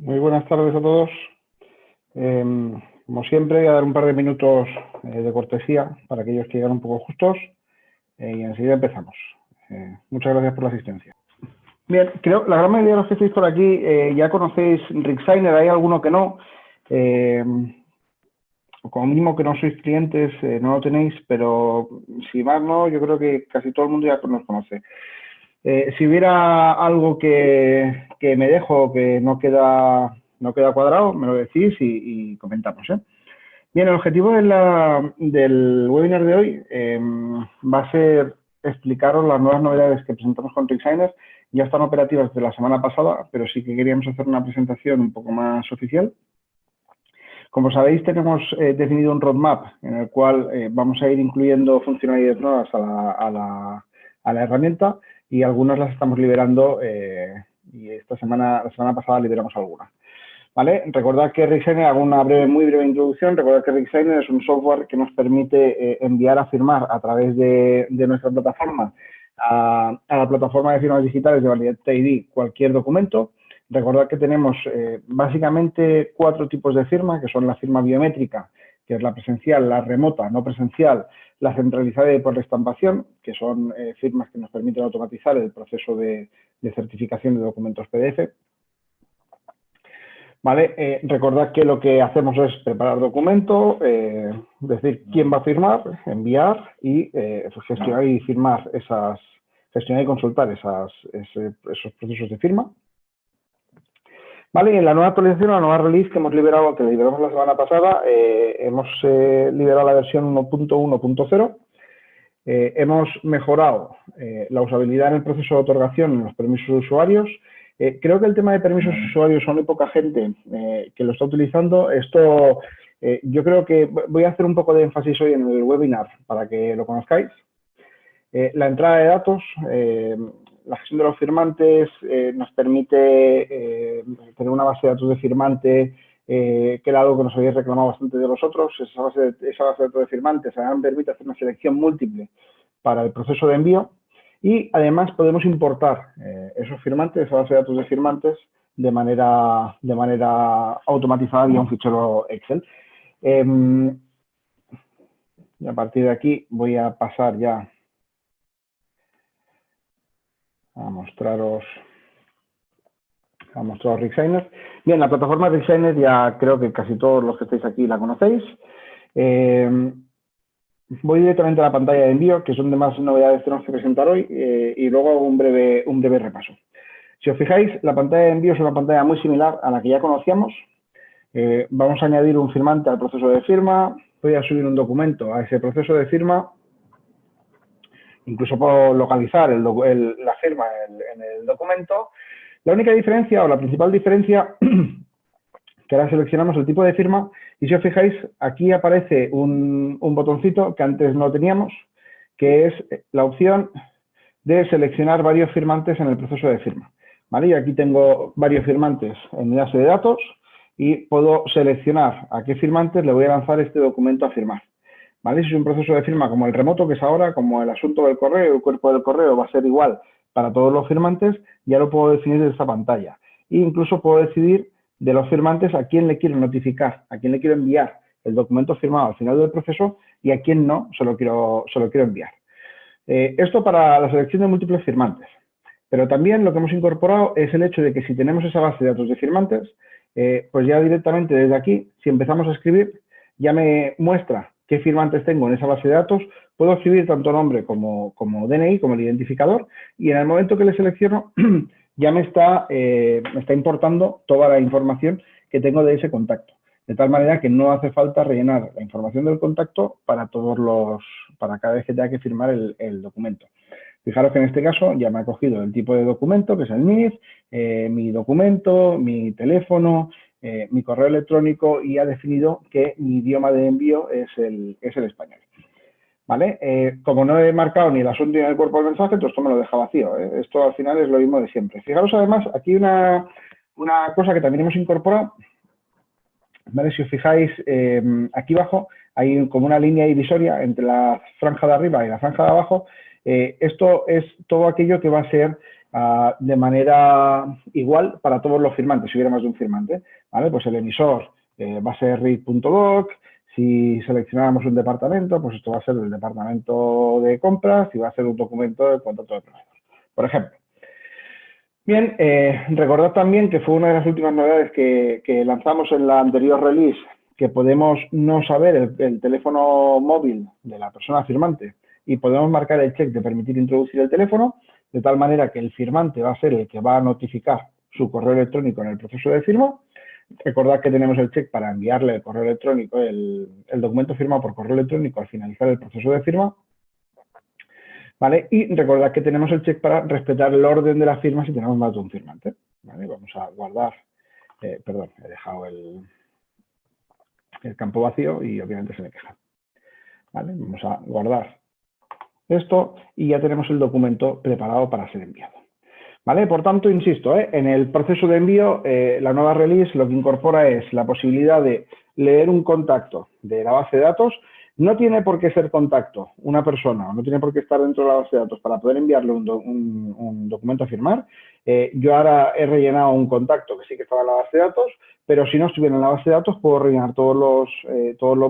Muy buenas tardes a todos. Como siempre, voy a dar un par de minutos de cortesía para aquellos que llegan un poco justos y enseguida empezamos. Muchas gracias por la asistencia. Bien, creo que la gran mayoría de los que estáis por aquí ya conocéis RigSigner, hay alguno que no. O como mínimo que no sois clientes, no lo tenéis, pero si más no, yo creo que casi todo el mundo ya nos conoce. Si hubiera algo que me dejo, que no queda cuadrado, me lo decís y comentamos. Bien, el objetivo del webinar de hoy va a ser explicaros las nuevas novedades que presentamos con RigSigner. Ya están operativas desde la semana pasada, pero sí que queríamos hacer una presentación un poco más oficial. Como sabéis, tenemos definido un roadmap en el cual vamos a ir incluyendo funcionalidades nuevas a la herramienta y algunas las estamos liberando y la semana pasada liberamos algunas. ¿Vale? Recordad que RigSigner, hago una muy breve introducción. Recordad que RigSigner es un software que nos permite enviar a firmar a través de nuestra plataforma a la plataforma de firmas digitales de Validate ID cualquier documento. Recordad que tenemos básicamente 4 tipos de firma, que son la firma biométrica, que es la presencial, la remota, no presencial, la centralizada y por estampación, que son firmas que nos permiten automatizar el proceso de certificación de documentos PDF. ¿Vale? Recordad que lo que hacemos es preparar documento, decir quién va a firmar, enviar y gestionar y firmar gestionar y consultar esos procesos de firma. Vale, y en la nueva actualización, la nueva release que liberamos la semana pasada, hemos liberado la versión 1.1.0. Hemos mejorado la usabilidad en el proceso de otorgación en los permisos de usuarios. Creo que el tema de permisos de usuarios son muy poca gente que lo está utilizando. Esto, yo creo que voy a hacer un poco de énfasis hoy en el webinar para que lo conozcáis. La entrada de datos, la gestión de los firmantes nos permite tener una base de datos de firmante, que era algo que nos habéis reclamado bastante de los otros. Esa base de datos de firmantes además permite hacer una selección múltiple para el proceso de envío y además podemos importar esos firmantes, esa base de datos de firmantes de manera automatizada vía un fichero Excel. Y a partir de aquí voy a pasar ya a mostraros RigSigner. Bien, la plataforma RigSigner ya creo que casi todos los que estáis aquí la conocéis. Voy directamente a la pantalla de envío, que es donde más novedades tenemos que presentar hoy, y luego hago un breve repaso. Si os fijáis, la pantalla de envío es una pantalla muy similar a la que ya conocíamos. Vamos a añadir un firmante al proceso de firma, voy a subir un documento a ese proceso de firma. Incluso puedo localizar la firma en el documento. La única diferencia o la principal diferencia, que ahora seleccionamos el tipo de firma y si os fijáis, aquí aparece un botoncito que antes no teníamos, que es la opción de seleccionar varios firmantes en el proceso de firma. ¿Vale? Y aquí tengo varios firmantes en mi base de datos y puedo seleccionar a qué firmantes le voy a lanzar este documento a firmar. ¿Vale? Si es un proceso de firma como el remoto, que es ahora, como el asunto del correo, el cuerpo del correo va a ser igual para todos los firmantes, ya lo puedo definir desde esta pantalla. E incluso puedo decidir de los firmantes a quién le quiero notificar, a quién le quiero enviar el documento firmado al final del proceso y a quién no se lo quiero enviar. Esto para la selección de múltiples firmantes. Pero también lo que hemos incorporado es el hecho de que si tenemos esa base de datos de firmantes, pues ya directamente desde aquí, si empezamos a escribir, ya me muestra qué firmantes tengo en esa base de datos, puedo escribir tanto nombre como DNI, como el identificador, y en el momento que le selecciono, ya me está importando toda la información que tengo de ese contacto. De tal manera que no hace falta rellenar la información del contacto para cada vez que tenga que firmar el documento. Fijaros que en este caso ya me ha cogido el tipo de documento, que es el NIF, mi documento, mi teléfono, mi correo electrónico y ha definido que mi idioma de envío es el español. ¿Vale? Como no he marcado ni el asunto ni el cuerpo del mensaje, todo esto me lo deja vacío. Esto al final es lo mismo de siempre. Fijaros además, aquí una cosa que también hemos incorporado. ¿Vale? Si os fijáis, aquí abajo hay como una línea divisoria entre la franja de arriba y la franja de abajo. Esto es todo aquello que va a ser de manera igual para todos los firmantes, si hubiera más de un firmante, ¿vale? Pues el emisor va a ser read.doc. Si seleccionáramos un departamento, pues esto va a ser el departamento de compras y va a ser un documento de contrato de proveedor, por ejemplo. Bien, recordad también que fue una de las últimas novedades que lanzamos en la anterior release, que podemos no saber el teléfono móvil de la persona firmante y podemos marcar el check de permitir introducir el teléfono, de tal manera que el firmante va a ser el que va a notificar su correo electrónico en el proceso de firma. Recordad que tenemos el check para enviarle el correo electrónico, el documento firmado por correo electrónico al finalizar el proceso de firma, ¿vale? Y recordad que tenemos el check para respetar el orden de la firma si tenemos más de un firmante, ¿vale? Vamos a guardar, perdón, he dejado el campo vacío y obviamente se me queja, ¿vale? Vamos a guardar esto y ya tenemos el documento preparado para ser enviado. ¿Vale? Por tanto, insisto, en el proceso de envío, la nueva release lo que incorpora es la posibilidad de leer un contacto de la base de datos. No tiene por qué ser contacto una persona, o no tiene por qué estar dentro de la base de datos para poder enviarle un documento a firmar. Yo ahora he rellenado un contacto que sí que estaba en la base de datos, pero si no estuviera en la base de datos, puedo rellenar todos los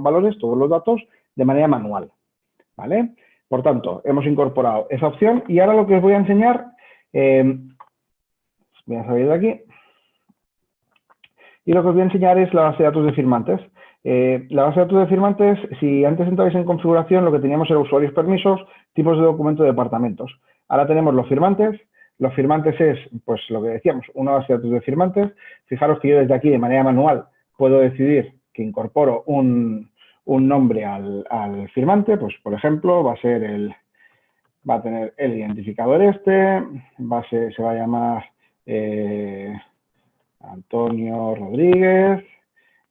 valores, todos los datos de manera manual. ¿Vale? Por tanto, hemos incorporado esa opción y ahora lo que os voy a enseñar... voy a salir de aquí. Y lo que os voy a enseñar es la base de datos de firmantes. La base de datos de firmantes, si antes entrabais en configuración, lo que teníamos era usuarios, permisos, tipos de documento, departamentos. Ahora tenemos los firmantes. Los firmantes es, pues lo que decíamos, una base de datos de firmantes. Fijaros que yo desde aquí, de manera manual, puedo decidir que incorporo un nombre al firmante. Pues, por ejemplo, va a tener el identificador se va a llamar Antonio Rodríguez,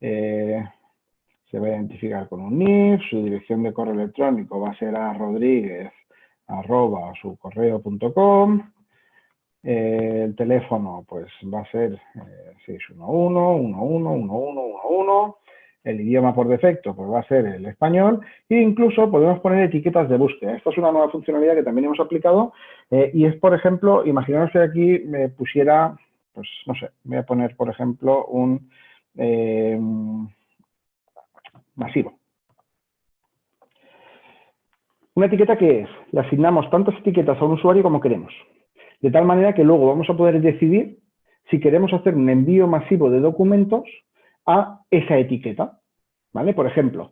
se va a identificar con un NIF, su dirección de correo electrónico va a ser a rodríguez@sucorreo.com, el teléfono pues va a ser 611-11-1111, el idioma por defecto pues va a ser el español e incluso podemos poner etiquetas de búsqueda. Esta es una nueva funcionalidad que también hemos aplicado y es, por ejemplo, imaginaos que aquí me pusiera, pues no sé, voy a poner, por ejemplo, un masivo. Una etiqueta que es, le asignamos tantas etiquetas a un usuario como queremos, de tal manera que luego vamos a poder decidir si queremos hacer un envío masivo de documentos a esa etiqueta, ¿vale? Por ejemplo,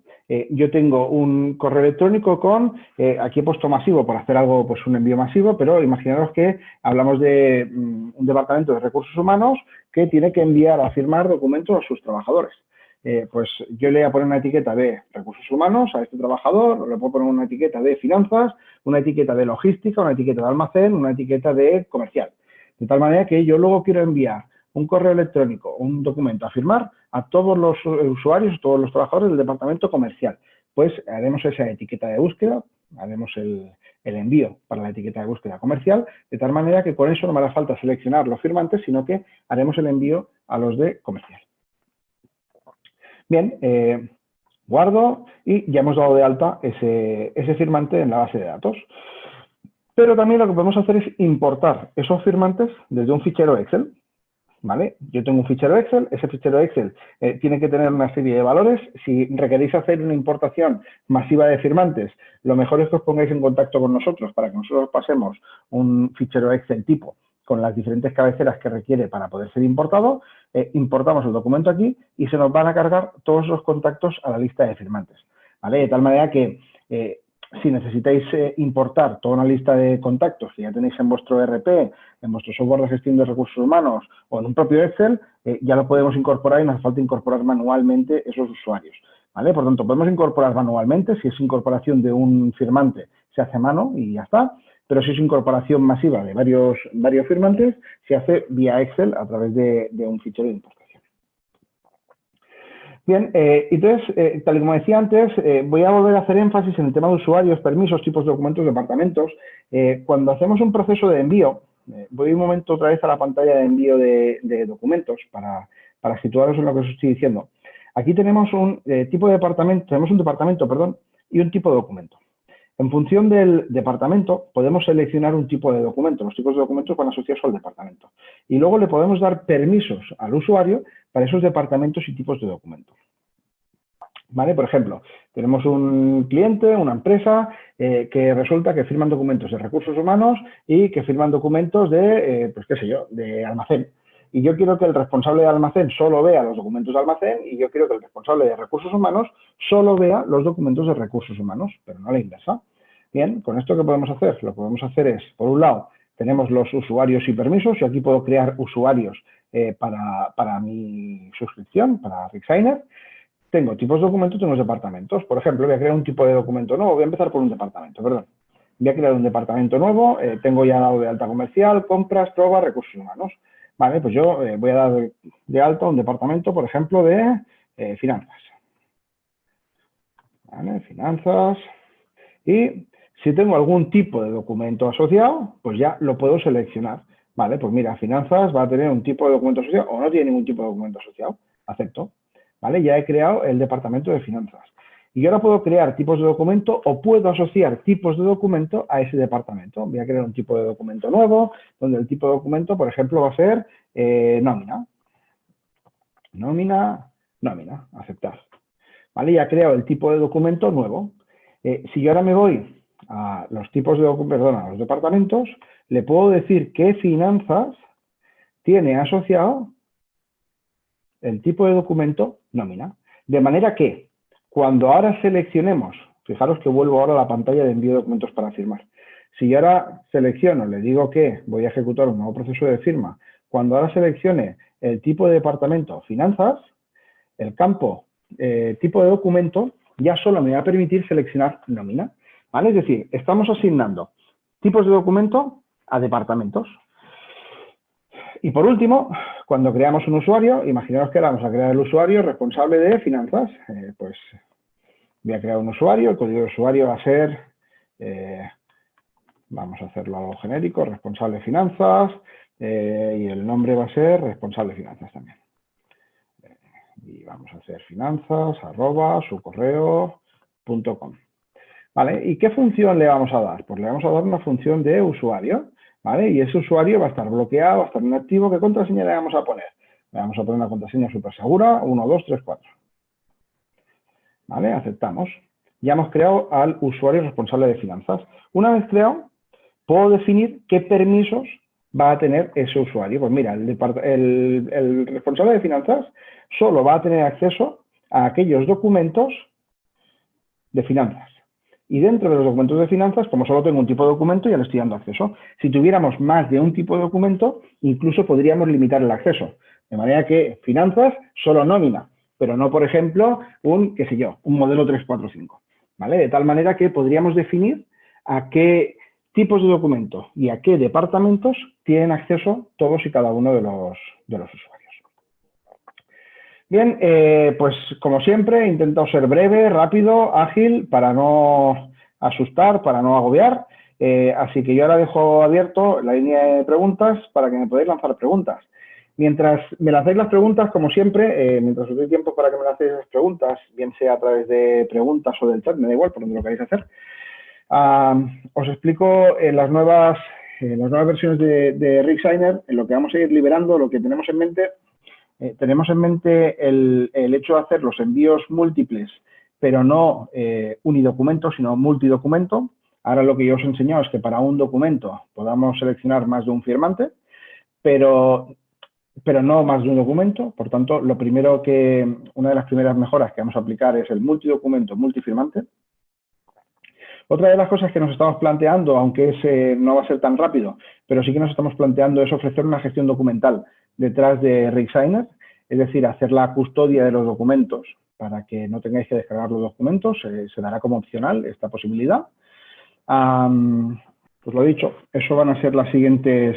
yo tengo un correo electrónico con, aquí he puesto masivo por hacer algo, pues un envío masivo, pero imaginaros que hablamos de un departamento de recursos humanos que tiene que enviar a firmar documentos a sus trabajadores. Pues yo le voy a poner una etiqueta de recursos humanos a este trabajador, le puedo poner una etiqueta de finanzas, una etiqueta de logística, una etiqueta de almacén, una etiqueta de comercial. De tal manera que yo luego quiero enviar un correo electrónico, un documento a firmar a todos los usuarios, todos los trabajadores del departamento comercial. Pues haremos esa etiqueta de búsqueda, haremos el envío para la etiqueta de búsqueda comercial, de tal manera que con eso no me hará falta seleccionar los firmantes, sino que haremos el envío a los de comercial. Bien, guardo y ya hemos dado de alta ese firmante en la base de datos. Pero también lo que podemos hacer es importar esos firmantes desde un fichero Excel. ¿Vale? Yo tengo un fichero Excel, ese fichero Excel tiene que tener una serie de valores. Si requeréis hacer una importación masiva de firmantes, lo mejor es que os pongáis en contacto con nosotros para que nosotros pasemos un fichero Excel tipo con las diferentes cabeceras que requiere para poder ser importado. Importamos el documento aquí y se nos van a cargar todos los contactos a la lista de firmantes, ¿vale? De tal manera que si necesitáis importar toda una lista de contactos que ya tenéis en vuestro ERP, en vuestro software de gestión de recursos humanos o en un propio Excel, ya lo podemos incorporar y no hace falta incorporar manualmente esos usuarios, ¿vale? Por tanto, podemos incorporar manualmente. Si es incorporación de un firmante, se hace a mano y ya está. Pero si es incorporación masiva de varios firmantes, se hace vía Excel a través de un fichero de importación. Bien, entonces, tal y como decía antes, voy a volver a hacer énfasis en el tema de usuarios, permisos, tipos de documentos, departamentos. Cuando hacemos un proceso de envío, voy un momento otra vez a la pantalla de envío de documentos para situaros en lo que os estoy diciendo. Aquí tenemos un tipo de departamento, tenemos un departamento, perdón, y un tipo de documento. En función del departamento, podemos seleccionar un tipo de documento. Los tipos de documentos van asociados al departamento. Y luego le podemos dar permisos al usuario para esos departamentos y tipos de documentos. ¿Vale? Por ejemplo, tenemos un cliente, una empresa, que resulta que firman documentos de recursos humanos y que firman documentos de, pues qué sé yo, de almacén. Y yo quiero que el responsable de almacén solo vea los documentos de almacén y yo quiero que el responsable de recursos humanos solo vea los documentos de recursos humanos, pero no a la inversa. Bien, ¿con esto qué podemos hacer? Lo que podemos hacer es, por un lado, tenemos los usuarios y permisos. Yo aquí puedo crear usuarios para mi suscripción, para RigSigner. Tengo tipos de documentos, tengo departamentos. Por ejemplo, voy a crear un tipo de documento nuevo. Voy a empezar por un departamento, perdón. Voy a crear un departamento nuevo. Tengo ya dado de alta comercial, compras, pruebas, recursos humanos. Vale, pues yo voy a dar de alta un departamento, por ejemplo, de finanzas. Vale, finanzas. Y si tengo algún tipo de documento asociado, pues ya lo puedo seleccionar. Vale, pues mira, finanzas va a tener un tipo de documento asociado o no tiene ningún tipo de documento asociado. Acepto. ¿Vale? Ya he creado el departamento de finanzas. Y ahora puedo crear tipos de documento o puedo asociar tipos de documento a ese departamento. Voy a crear un tipo de documento nuevo, donde el tipo de documento, por ejemplo, va a ser nómina. Nómina, aceptar. ¿Vale? Ya he creado el tipo de documento nuevo. Si yo ahora me voy a los tipos de documento, a los departamentos, le puedo decir que finanzas tiene asociado el tipo de documento nómina. De manera que cuando ahora seleccionemos, fijaros que vuelvo ahora a la pantalla de envío de documentos para firmar. Si yo ahora selecciono, le digo que voy a ejecutar un nuevo proceso de firma, cuando ahora seleccione el tipo de departamento finanzas, el campo tipo de documento ya solo me va a permitir seleccionar nómina. ¿Vale? Es decir, estamos asignando tipos de documento a departamentos. Y por último, cuando creamos un usuario, imaginaos que vamos a crear el usuario responsable de finanzas. Pues voy a crear un usuario, el código de usuario va a ser, vamos a hacerlo algo genérico, responsable de finanzas, y el nombre va a ser responsable de finanzas también. Y vamos a hacer finanzas@sucorreo.com. ¿Vale? ¿Y qué función le vamos a dar? Pues le vamos a dar una función de usuario. ¿Vale? Y ese usuario va a estar bloqueado, va a estar inactivo. ¿Qué contraseña le vamos a poner? Le vamos a poner una contraseña súper segura, 1, 2, 3, 4. ¿Vale? Aceptamos. Ya hemos creado al usuario responsable de finanzas. Una vez creado, puedo definir qué permisos va a tener ese usuario. Pues mira, el responsable de finanzas solo va a tener acceso a aquellos documentos de finanzas. Y dentro de los documentos de finanzas, como solo tengo un tipo de documento, ya le estoy dando acceso. Si tuviéramos más de un tipo de documento, incluso podríamos limitar el acceso. De manera que finanzas, solo nómina, pero no, por ejemplo, un modelo 345. ¿Vale? De tal manera que podríamos definir a qué tipos de documentos y a qué departamentos tienen acceso todos y cada uno de los usuarios. Bien, pues como siempre he intentado ser breve, rápido, ágil, para no asustar, para no agobiar. Así que yo ahora dejo abierto la línea de preguntas para que me podáis lanzar preguntas. Mientras me lancéis las preguntas, como siempre, mientras os doy tiempo para que me lancéis las preguntas, bien sea a través de preguntas o del chat, me da igual por donde lo queráis hacer, os explico las nuevas versiones de RigSigner, en lo que vamos a ir liberando, lo que tenemos en mente. Tenemos en mente el hecho de hacer los envíos múltiples, pero no unidocumento, sino multidocumento. Ahora lo que yo os he enseñado es que para un documento podamos seleccionar más de un firmante, pero no más de un documento. Por tanto, una de las primeras mejoras que vamos a aplicar es el multidocumento, multifirmante. Otra de las cosas que nos estamos planteando, aunque no va a ser tan rápido, pero sí que nos estamos planteando es ofrecer una gestión documental detrás de RigSigner, es decir, hacer la custodia de los documentos para que no tengáis que descargar los documentos, se dará como opcional esta posibilidad. Pues lo dicho, eso van a ser las siguientes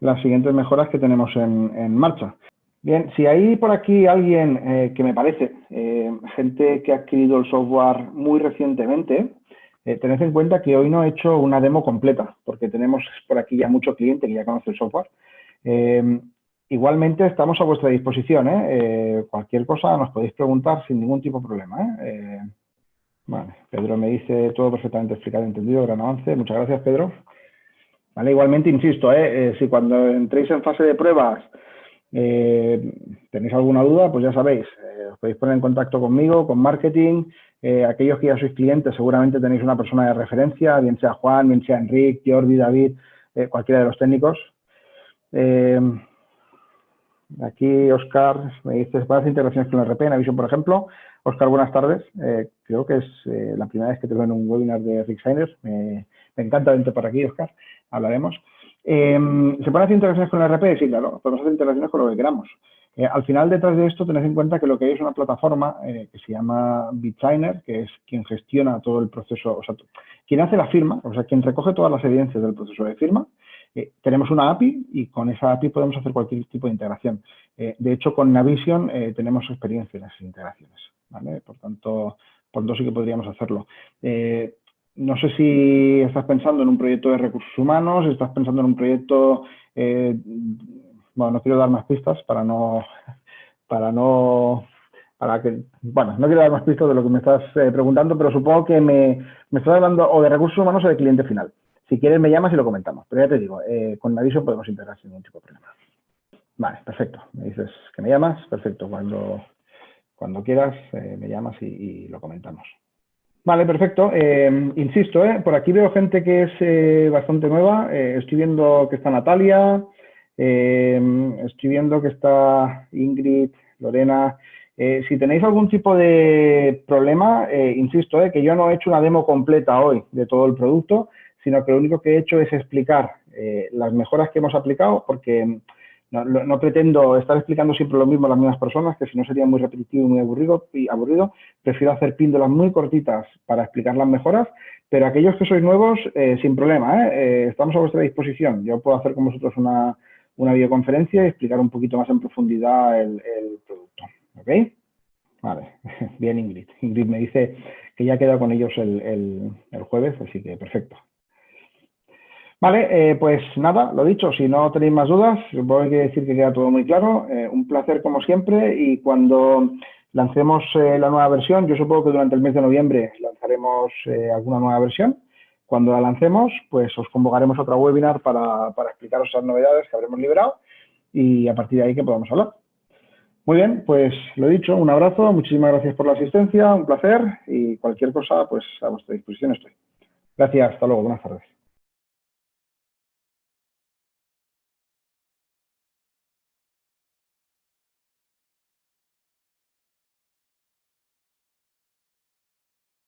mejoras que tenemos en marcha. Bien, si hay por aquí alguien que me parece, gente que ha adquirido el software muy recientemente, tened en cuenta que hoy no he hecho una demo completa, porque tenemos por aquí ya mucho cliente que ya conoce el software. Igualmente estamos a vuestra disposición. Cualquier cosa nos podéis preguntar sin ningún tipo de problema. Vale, Pedro me dice todo perfectamente explicado, entendido, gran avance. Muchas gracias, Pedro. Vale, igualmente, insisto, si cuando entréis en fase de pruebas tenéis alguna duda, pues ya sabéis, os podéis poner en contacto conmigo, con marketing. Aquellos que ya sois clientes, seguramente tenéis una persona de referencia, bien sea Juan, bien sea Enric, Jordi, David, cualquiera de los técnicos. Aquí Oscar me dice, ¿para hacer integraciones con el RP en Navision, por ejemplo? Oscar, buenas tardes. Creo que es la primera vez que te veo en un webinar de Rick Sainers. Me encanta verte por aquí, Oscar. Hablaremos. ¿Se pueden hacer integraciones con el RP? Sí, claro. Podemos hacer integraciones con lo que queramos. Al final, detrás de esto, tened en cuenta que lo que hay es una plataforma que se llama BitSigner, que es quien gestiona todo el proceso, o sea, quien hace la firma, o sea, quien recoge todas las evidencias del proceso de firma. Tenemos una API y con esa API podemos hacer cualquier tipo de integración. De hecho, con Navision tenemos experiencia en esas integraciones, ¿vale? Por tanto sí que podríamos hacerlo. No sé si estás pensando en un proyecto de recursos humanos, estás pensando en un proyecto... bueno, no quiero dar más pistas no quiero dar más pistas de lo que me estás preguntando, pero supongo que me estás hablando o de recursos humanos o de cliente final. Si quieres me llamas y lo comentamos, pero ya te digo, con Navision podemos integrar sin ningún tipo de problema. Vale, perfecto. Me dices que me llamas, perfecto. Cuando quieras me llamas y lo comentamos. Vale, perfecto. Insisto, por aquí veo gente que es bastante nueva. Estoy viendo que está Natalia, estoy viendo que está Ingrid, Lorena. Si tenéis algún tipo de problema, insisto, que yo no he hecho una demo completa hoy de todo el producto, sino que lo único que he hecho es explicar las mejoras que hemos aplicado, porque no pretendo estar explicando siempre lo mismo a las mismas personas, que si no sería muy repetitivo y muy aburrido. Prefiero hacer píndolas muy cortitas para explicar las mejoras, pero aquellos que sois nuevos, sin problema, estamos a vuestra disposición. Yo puedo hacer con vosotros una videoconferencia y explicar un poquito más en profundidad el producto. ¿Ok? Vale, bien Ingrid. Ingrid me dice que ya queda con ellos el jueves, así que perfecto. Vale, pues nada, lo dicho, si no tenéis más dudas, supongo que decir que queda todo muy claro. Un placer como siempre y cuando lancemos la nueva versión, yo supongo que durante el mes de noviembre lanzaremos alguna nueva versión. Cuando la lancemos, pues os convocaremos a otro webinar para explicaros esas novedades que habremos liberado y a partir de ahí que podamos hablar. Muy bien, pues lo dicho, un abrazo, muchísimas gracias por la asistencia, un placer y cualquier cosa, pues a vuestra disposición estoy. Gracias, hasta luego, buenas tardes.